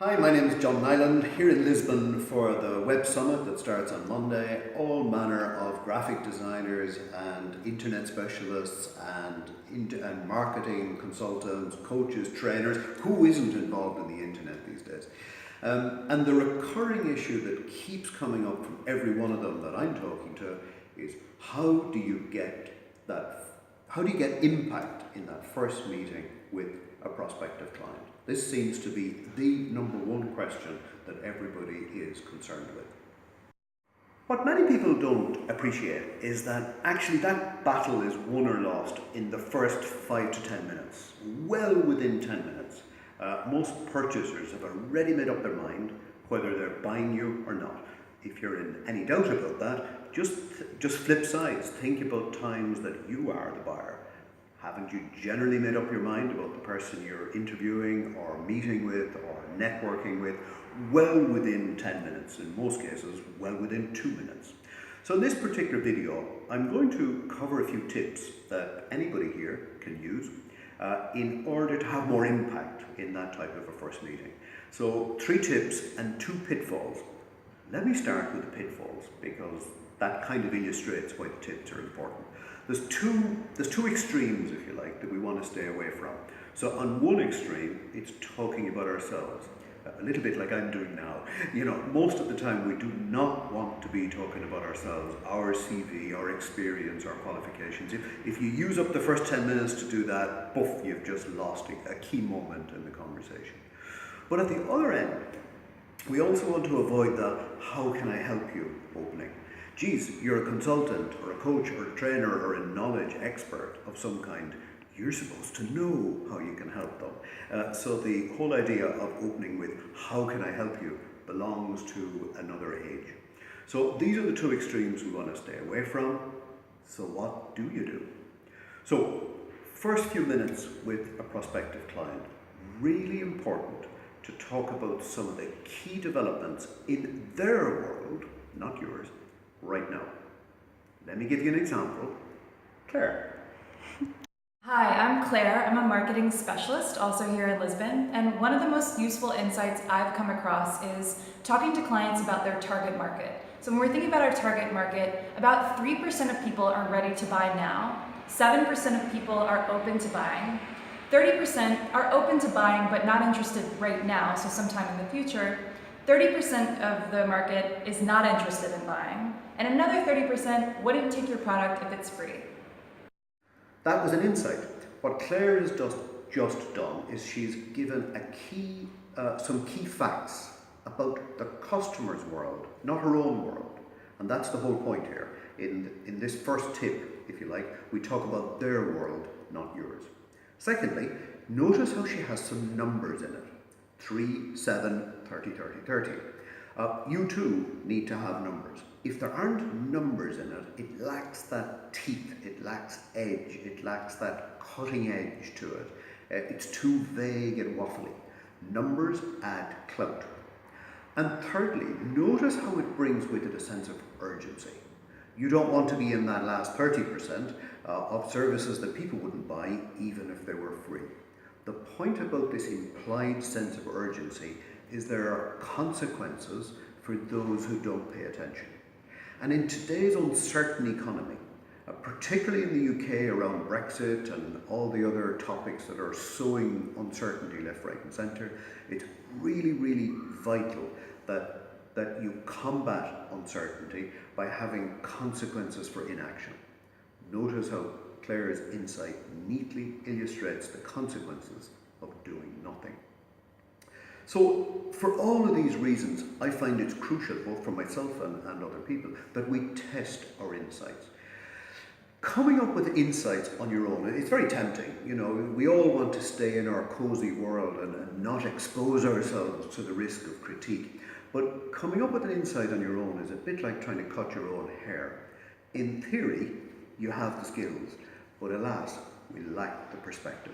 Hi, my name is John Nyland, here in Lisbon for the Web Summit that starts on Monday. All manner of graphic designers and internet specialists and marketing consultants, coaches, trainers. Who isn't involved in the internet these days? And the recurring issue that keeps coming up from every one of them that I'm talking to is how do you get impact in that first meeting with a prospective client? This seems to be the number one question that everybody is concerned with. What many people don't appreciate is that actually that battle is won or lost in the first 5 to 10 minutes, well within 10 minutes. Most purchasers have already made up their mind whether they're buying you or not. If you're in any doubt about that, just flip sides. Think about times that you are the buyer. Haven't you generally made up your mind about the person you're interviewing or meeting with or networking with well within 10 minutes, in most cases well within 2 minutes? So in this particular video, I'm going to cover a few tips that anybody here can use in order to have more impact in that type of a first meeting. So 3 tips and 2 pitfalls. Let me start with the pitfalls because that kind of illustrates why the tips are important. There's two extremes, if you like, that we want to stay away from. So on one extreme, it's talking about ourselves, a little bit like I'm doing now. You know, most of the time we do not want to be talking about ourselves, our CV, our experience, our qualifications. If you use up the first 10 minutes to do that, poof, you've just lost a key moment in the conversation. But at the other end, we also want to avoid the "how can I help you" opening. Geez, you're a consultant or a coach or a trainer or a knowledge expert of some kind. You're supposed to know how you can help them. So the whole idea of opening with "how can I help you" belongs to another age. So these are the 2 extremes we want to stay away from. So what do you do? So first few minutes with a prospective client, really important to talk about some of the key developments in their world, not yours, right now. Let me give you an example. Claire. Hi, I'm Claire. I'm a marketing specialist also here in Lisbon, and one of the most useful insights I've come across is talking to clients about their target market. So when we're thinking about our target market, about 3% of people are ready to buy now, 7% of people are open to buying, 30% are open to buying but not interested right now, so sometime in the future, 30% of the market is not interested in buying, and another 30% wouldn't take your product if it's free. That was an insight. What Claire has just done is she's given some key facts about the customer's world, not her own world. And that's the whole point here. In this first tip, if you like, we talk about their world, not yours. Secondly, notice how she has some numbers in it. 3, 7, 30, 30, 30. You too need to have numbers. If there aren't numbers in it, it lacks that teeth, it lacks edge, it lacks that cutting edge to it. It's too vague and waffly. Numbers add clout. And thirdly, notice how it brings with it a sense of urgency. You don't want to be in that last 30% of services that people wouldn't buy even if they were free. The point about this implied sense of urgency is there are consequences for those who don't pay attention. And in today's uncertain economy, particularly in the UK around Brexit and all the other topics that are sowing uncertainty left, right and centre, it's really, really vital that you combat uncertainty by having consequences for inaction. Notice how Claire's insight neatly illustrates the consequences of doing nothing. So for all of these reasons, I find it's crucial, both for myself and other people, that we test our insights. Coming up with insights on your own, it's very tempting. You know, we all want to stay in our cozy world and not expose ourselves to the risk of critique. But coming up with an insight on your own is a bit like trying to cut your own hair. In theory, you have the skills, but alas, we lack the perspective.